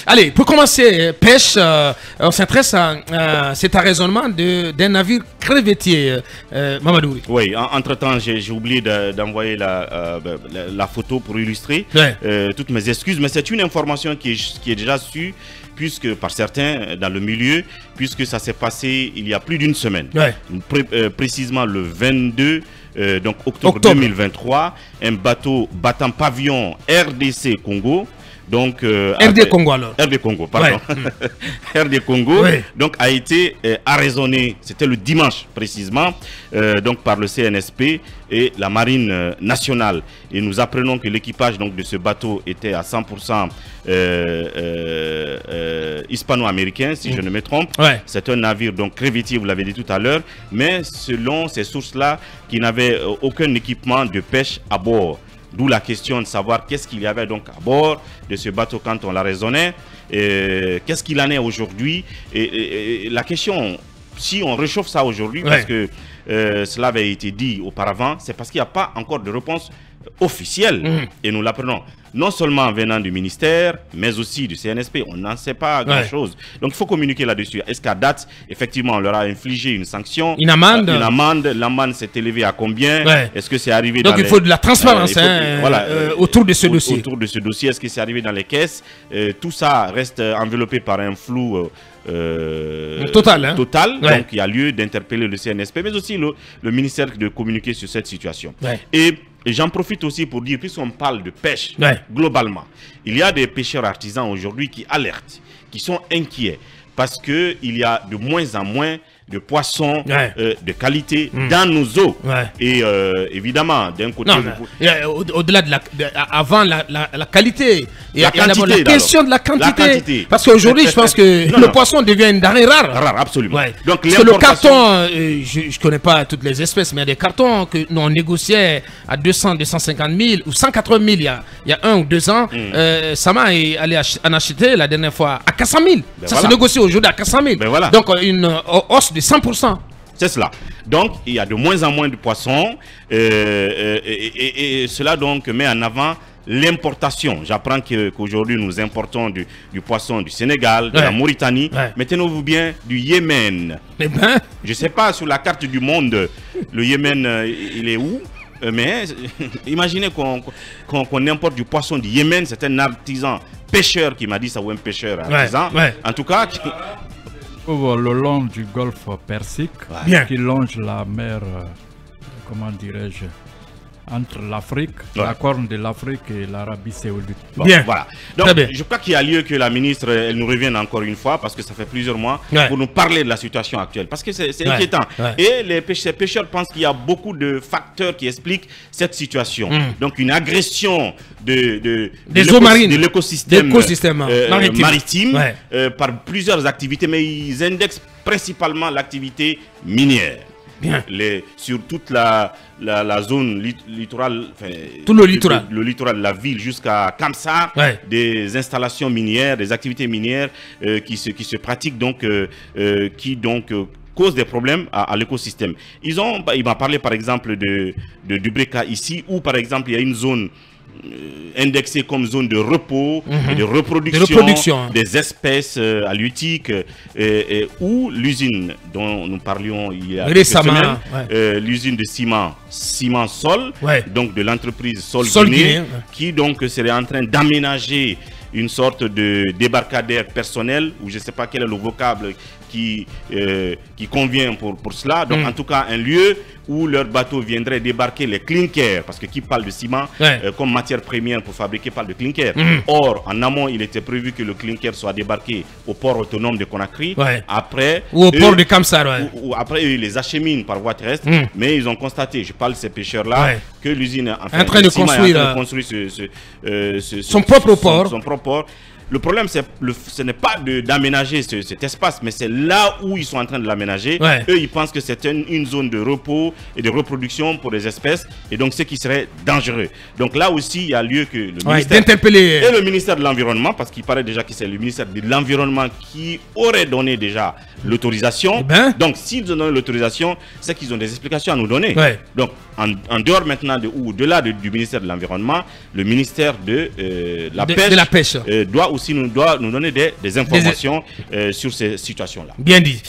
Allez, pour commencer, pêche, on s'intéresse à cet raisonnement d'un navire crevettier, Mamadou. Oui, entre-temps, j'ai oublié d'envoyer la photo pour illustrer toutes mes excuses, mais c'est une information qui est déjà sûre, puisque par certains dans le milieu, puisque ça s'est passé il y a plus d'une semaine, précisément le 22 donc octobre 2023, un bateau battant pavillon RDC Congo, donc RD Congo alors. RD Congo, pardon. RD Congo, donc a été arraisonné, c'était le dimanche précisément, donc par le CNSP et la Marine nationale. Et nous apprenons que l'équipage donc de ce bateau était à 100% hispano-américain, si je ne me trompe. C'est un navire donc crevettier, vous l'avez dit tout à l'heure, mais selon ces sources-là, qui n'avait aucun équipement de pêche à bord. D'où la question de savoir qu'est-ce qu'il y avait donc à bord de ce bateau quand on l'a raisonné, qu'est-ce qu'il en est aujourd'hui. Et la question, si on réchauffe ça aujourd'hui, parce que cela avait été dit auparavant, c'est parce qu'il n'y a pas encore de réponse officielle. Et nous l'apprenons non seulement venant du ministère, mais aussi du CNSP. On n'en sait pas grand-chose. Donc il faut communiquer là-dessus. Est-ce qu'à date, effectivement, on leur a infligé une sanction, une amende? L'amende s'est élevée à combien? Est-ce que c'est arrivé donc dans il faut de la transparence autour de ce dossier. Autour de ce dossier, est-ce que c'est arrivé dans les caisses? Tout ça reste enveloppé par un flou total. Donc il y a lieu d'interpeller le CNSP, mais aussi le ministère de communiquer sur cette situation. Et j'en profite aussi pour dire, puisqu'on parle de pêche globalement, il y a des pêcheurs artisans aujourd'hui qui alertent, qui sont inquiets, parce qu'il y a de moins en moins de poissons de qualité dans nos eaux. Et évidemment, d'un côté... Au-delà de avant la qualité, il y a d'abord la question de la quantité. Parce qu'aujourd'hui, je pense que le poisson devient une denrée rare. Rare, absolument. Donc, parce que le carton, je ne connais pas toutes les espèces, mais il y a des cartons que nous on négociait à 200, 250 000 ou 180 000 il y a 1 ou 2 ans. Sama est allé en acheter la dernière fois à 400 000. Ça se négocie aujourd'hui à 400 000. Donc, une hausse de 100%. C'est cela. Donc, il y a de moins en moins de poissons et cela donc met en avant l'importation. J'apprends qu'aujourd'hui nous importons du poisson du Sénégal, de la Mauritanie, mais tenez-vous bien, du Yémen. Je ne sais pas sur la carte du monde, le Yémen, il est où? Mais imaginez qu'on importe du poisson du Yémen. C'est un artisan pêcheur qui m'a dit ça, ou un pêcheur artisan. En tout cas... le long du golfe Persique, qui longe la mer, comment dirais-je, entre l'Afrique, la corne de l'Afrique et l'Arabie Saoudite. Voilà. Donc, je crois qu'il y a lieu que la ministre elle nous revienne encore une fois, parce que ça fait plusieurs mois, pour nous parler de la situation actuelle. Parce que c'est inquiétant. Et ces pêcheurs pensent qu'il y a beaucoup de facteurs qui expliquent cette situation. Donc, une agression des eaux marines, de l'écosystème maritime par plusieurs activités, mais ils indexent principalement l'activité minière. Sur toute la zone littorale, tout le littoral, le littoral de la ville jusqu'à Kamsa, des installations minières, des activités minières qui se pratiquent donc, qui causent des problèmes à l'écosystème. Il m'a parlé par exemple de Dubreka ici, où par exemple il y a une zone indexée comme zone de repos et de reproduction des espèces halieutiques, où l'usine dont nous parlions il y a quelques semaines, l'usine de ciment Sol, donc de l'entreprise Sol Guinée, qui donc serait en train d'aménager une sorte de débarcadère personnel, ou je ne sais pas quel est le vocable qui convient pour cela. Donc en tout cas un lieu où leur bateau viendrait débarquer les clinkers, parce que qui parle de ciment comme matière première pour fabriquer parle de clinker. Or en amont il était prévu que le clinker soit débarqué au port autonome de Conakry, après ou au port de Kamsar, ou après ils les acheminent par voie terrestre, mais ils ont constaté, je parle de ces pêcheurs là, que l'usine est en train de construire son propre port. Le problème, ce n'est pas d'aménager cet espace, mais c'est là où ils sont en train de l'aménager. Eux, ils pensent que c'est une zone de repos et de reproduction pour les espèces, et donc ce qui serait dangereux. Donc là aussi, il y a lieu que le ministère et le ministère de l'Environnement, parce qu'il paraît déjà que c'est le ministère de l'Environnement qui aurait donné déjà l'autorisation. Donc s'ils ont donné l'autorisation, c'est qu'ils ont des explications à nous donner. Donc en dehors maintenant ou au-delà du ministère de l'Environnement, le ministère de la Pêche, doit nous donner des informations sur ces situations-là. Bien dit.